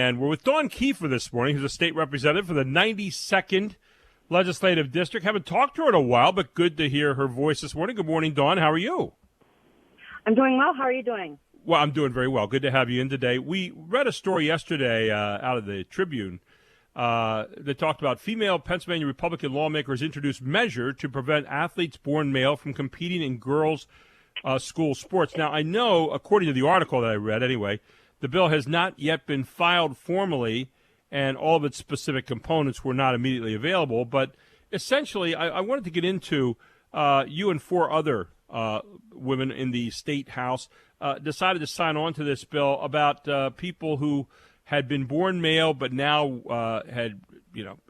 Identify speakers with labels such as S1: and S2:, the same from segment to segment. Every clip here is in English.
S1: And we're with Dawn Keefer this morning, who's a state representative for the 92nd Legislative District. Haven't talked to her in a while, but good to hear her voice this morning. Good morning, Dawn. How are you?
S2: I'm doing well. How are you doing?
S1: Well, I'm doing very well. Good to have you in today. We read a story yesterday out of the Tribune that talked about female Pennsylvania Republican lawmakers introduced measure to prevent athletes born male from competing in girls' school sports. Now, I know, according to the article that I read anyway, the bill has not yet been filed formally, and all of its specific components were not immediately available. But essentially, I wanted to get into you and four other women in the state house decided to sign on to this bill about people who had been born male but now had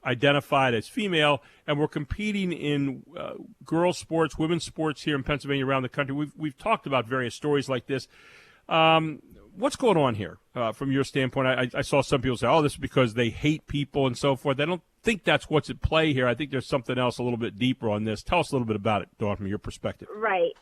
S1: identified as female and were competing in girls' sports, women's sports here in Pennsylvania, around the country. We've talked about various stories like this. What's going on here from your standpoint? I saw some people say, oh, this is because they hate people and so forth. I don't think that's what's at play here. I think there's something else a little bit deeper on this. Tell us a little bit about it, Dawn, from your perspective.
S2: Right.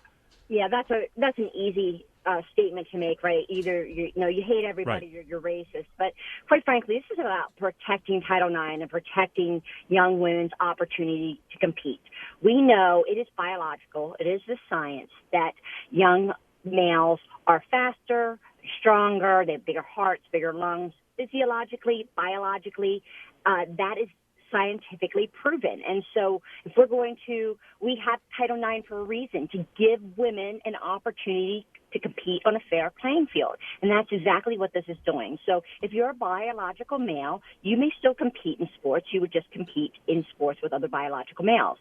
S2: Yeah, that's an easy statement to make, right? Either you hate everybody, right, you're racist. But quite frankly, this is about protecting Title IX and protecting young women's opportunity to compete. We know it is biological. It is the science that young males are faster, stronger, they have bigger hearts, bigger lungs, physiologically, biologically. That is scientifically proven. And so if we have Title IX for a reason, to give women an opportunity to compete on a fair playing field. And that's exactly what this is doing. So if you're a biological male, you may still compete in sports. You would just compete in sports with other biological males.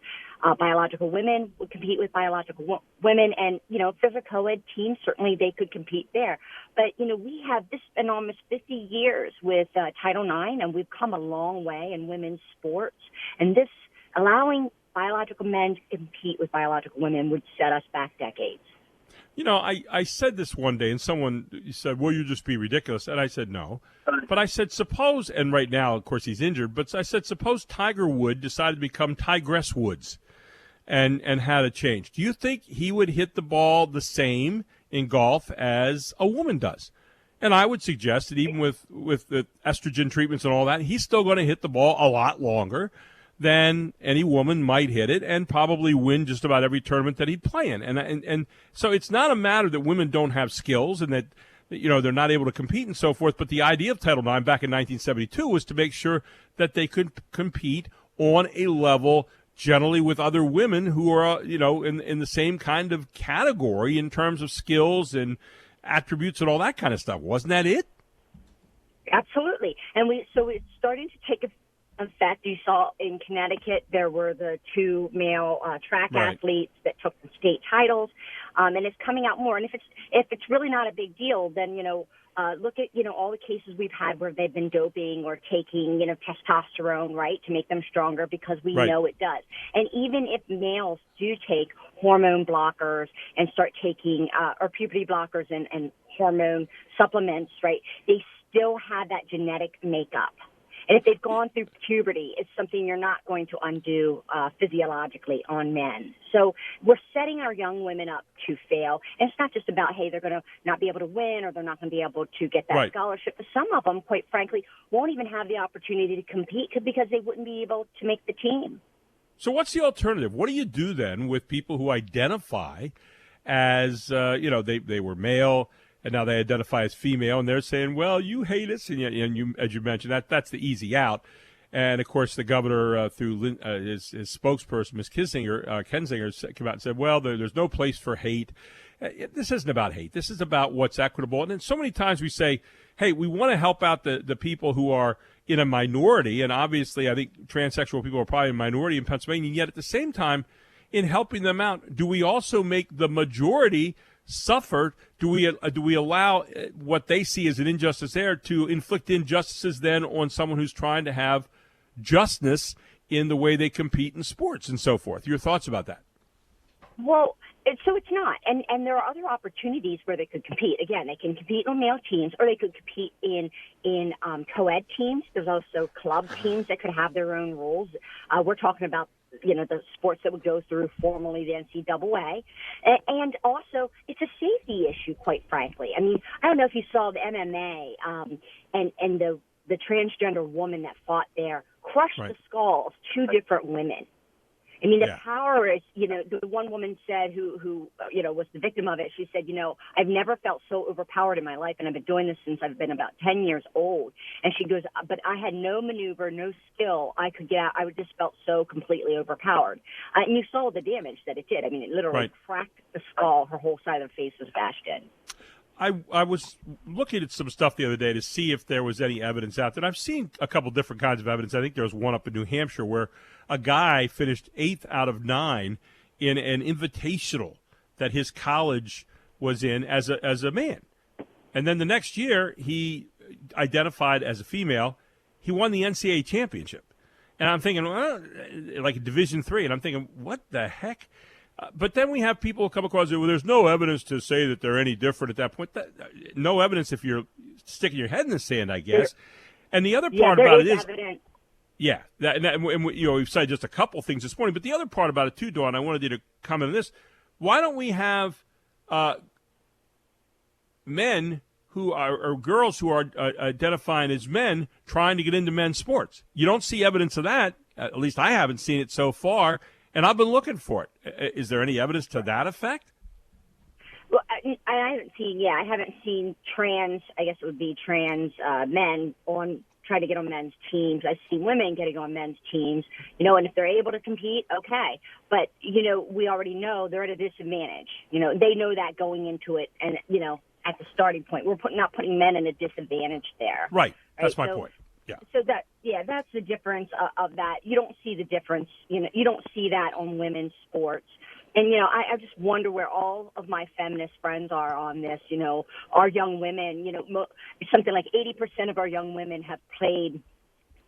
S2: Biological women would compete with biological women. And, if there's a co-ed team, certainly they could compete there. But, we have this been almost 50 years with Title IX, and we've come a long way in women's sports. And this allowing biological men to compete with biological women would set us back decades.
S1: I said this one day, and someone said, well, you just be ridiculous. And I said, no. But I said, suppose, and right now, of course, he's injured, but I said, suppose Tiger Woods decided to become Tigress Woods and had a change. Do you think he would hit the ball the same in golf as a woman does? And I would suggest that even with the estrogen treatments and all that, he's still going to hit the ball a lot longer than any woman might hit it, and probably win just about every tournament that he'd play in. And so it's not a matter that women don't have skills and that they're not able to compete and so forth. But the idea of Title IX back in 1972 was to make sure that they could compete on a level generally with other women who are in the same kind of category in terms of skills and attributes and all that kind of stuff. Wasn't that it?
S2: Absolutely. And so it's starting to take effect. You saw in Connecticut there were the two male track athletes that took the state titles, and it's coming out more. And if it's really not a big deal, then look at all the cases we've had where they've been doping or taking testosterone, right, to make them stronger, because we know it does. And even if males do take hormone blockers and start taking or puberty blockers and hormone supplements, right, they still have that genetic makeup. And if they've gone through puberty, it's something you're not going to undo physiologically on men. So we're setting our young women up to fail. And it's not just about, hey, they're going to not be able to win or they're not going to be able to get that scholarship. But some of them, quite frankly, won't even have the opportunity to compete because they wouldn't be able to make the team.
S1: So what's the alternative? What do you do then with people who identify as, they were male, and now they identify as female, and they're saying, well, you hate us, and you, as you mentioned, that's the easy out. And, of course, the governor, through his spokesperson, Ms. Kinzinger, came out and said, well, there's no place for hate. This isn't about hate. This is about what's equitable. And then so many times we say, hey, we want to help out the people who are in a minority, and obviously I think transsexual people are probably a minority in Pennsylvania, and yet at the same time, in helping them out, do we also make the majority suffer? Do we allow what they see as an injustice there to inflict injustices then on someone who's trying to have justness in the way they compete in sports and so forth? Your thoughts about that?
S2: Well, so it's not. And there are other opportunities where they could compete. Again, they can compete on male teams, or they could compete in co-ed teams. There's also club teams that could have their own rules. We're talking about the sports that would go through formally the NCAA. And also, it's a safety issue, quite frankly. I mean, I don't know if you saw the MMA and the the transgender woman that fought there crushed
S1: Right.
S2: the skull of two different women. I mean, the
S1: Yeah.
S2: power is, the one woman said who was the victim of it. She said, I've never felt so overpowered in my life, and I've been doing this since I've been about 10 years old. And she goes, but I had no maneuver, no skill I could get out. I just felt so completely overpowered. And you saw the damage that it did. I mean, it literally
S1: Right.
S2: cracked the skull. Her whole side of the face was bashed in.
S1: I was looking at some stuff the other day to see if there was any evidence out there. And I've seen a couple different kinds of evidence. I think there was one up in New Hampshire where a guy finished 8th out of 9 in an invitational that his college was in as a man. And then the next year, he identified as a female. He won the NCAA championship. And I'm thinking, well, like Division III. And I'm thinking, what the heck? But then we have people come across it, well, there's no evidence to say that they're any different at that point. No evidence if you're sticking your head in the sand, I guess. And the other part about it is
S2: evidence.
S1: yeah, we've cited just a couple things this morning, but the other part about it too, Dawn, I wanted you to comment on this. Why don't we have men who are or girls who are identifying as men trying to get into men's sports? You don't see evidence of that. At least I haven't seen it so far, and I've been looking for it. Is there any evidence to that effect?
S2: Well, I haven't seen trans, I guess it would be trans men try to get on men's teams. I've seen women getting on men's teams, and if they're able to compete, okay. But, we already know they're at a disadvantage. They know that going into it and, at the starting point. We're not putting men in a disadvantage there.
S1: Right. That's my point. Yeah.
S2: So that's the difference of that. You don't see the difference. You don't see that on women's sports. And, I just wonder where all of my feminist friends are on this. Our young women, something like 80% of our young women have played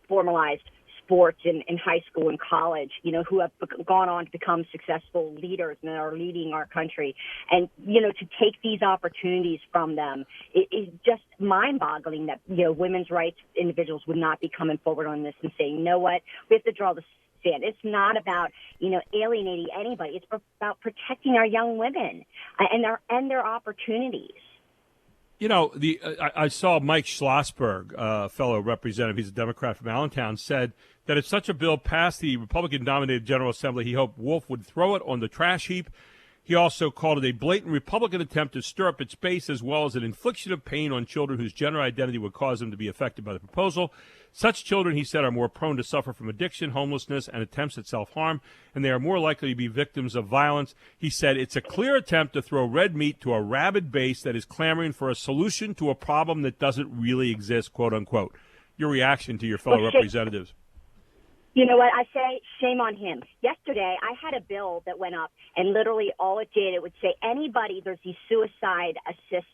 S2: formalized sports in high school and college, who have gone on to become successful leaders and are leading our country. And, to take these opportunities from them is just mind-boggling that, women's rights individuals would not be coming forward on this and saying, you know what, we have to draw the stand. It's not about, alienating anybody. It's about protecting our young women and their opportunities.
S1: I saw Mike Schlossberg, a fellow representative, he's a Democrat from Allentown, said that if such a bill passed the Republican-dominated General Assembly, he hoped Wolf would throw it on the trash heap. He also called it a blatant Republican attempt to stir up its base as well as an infliction of pain on children whose gender identity would cause them to be affected by the proposal. Such children, he said, are more prone to suffer from addiction, homelessness, and attempts at self-harm, and they are more likely to be victims of violence. He said it's a clear attempt to throw red meat to a rabid base that is clamoring for a solution to a problem that doesn't really exist, quote unquote. Your reaction to your fellow representatives?
S2: You know what? I say shame on him. Yesterday, I had a bill that went up, and literally all it did, it would say anybody, there's these suicide assist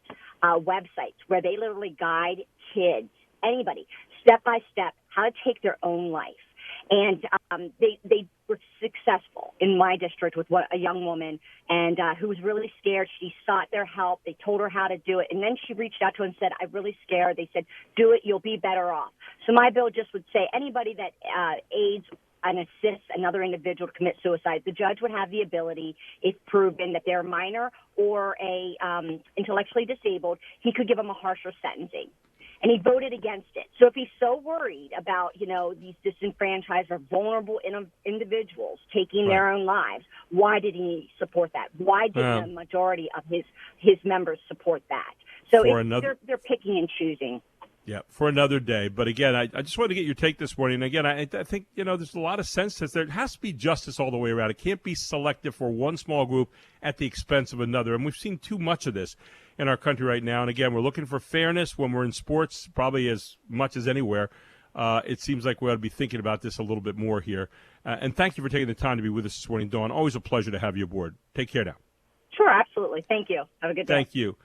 S2: websites where they literally guide kids, anybody, step by step, how to take their own life. And they were successful in my district with a young woman and who was really scared. She sought their help. They told her how to do it. And then she reached out to her and said, I'm really scared. They said, do it. You'll be better off. So my bill just would say anybody that aids and assists another individual to commit suicide, the judge would have the ability, if proven that they're minor or intellectually disabled, he could give them a harsher sentencing. And he voted against it. So if he's so worried about, these disenfranchised or vulnerable individuals taking their own lives, why did he support that? Why didn't the majority of his members support that? So they're picking and choosing.
S1: Yeah, for another day. But again, I just wanted to get your take this morning. And again, I think, there's a lot of sense that there has to be justice all the way around. It can't be selective for one small group at the expense of another. And we've seen too much of this in our country right now. And again, we're looking for fairness when we're in sports, probably as much as anywhere. It seems like we ought to be thinking about this a little bit more here. And thank you for taking the time to be with us this morning, Dawn. Always a pleasure to have you aboard. Take care now.
S2: Sure, absolutely. Thank you. Have a good day.
S1: Thank you.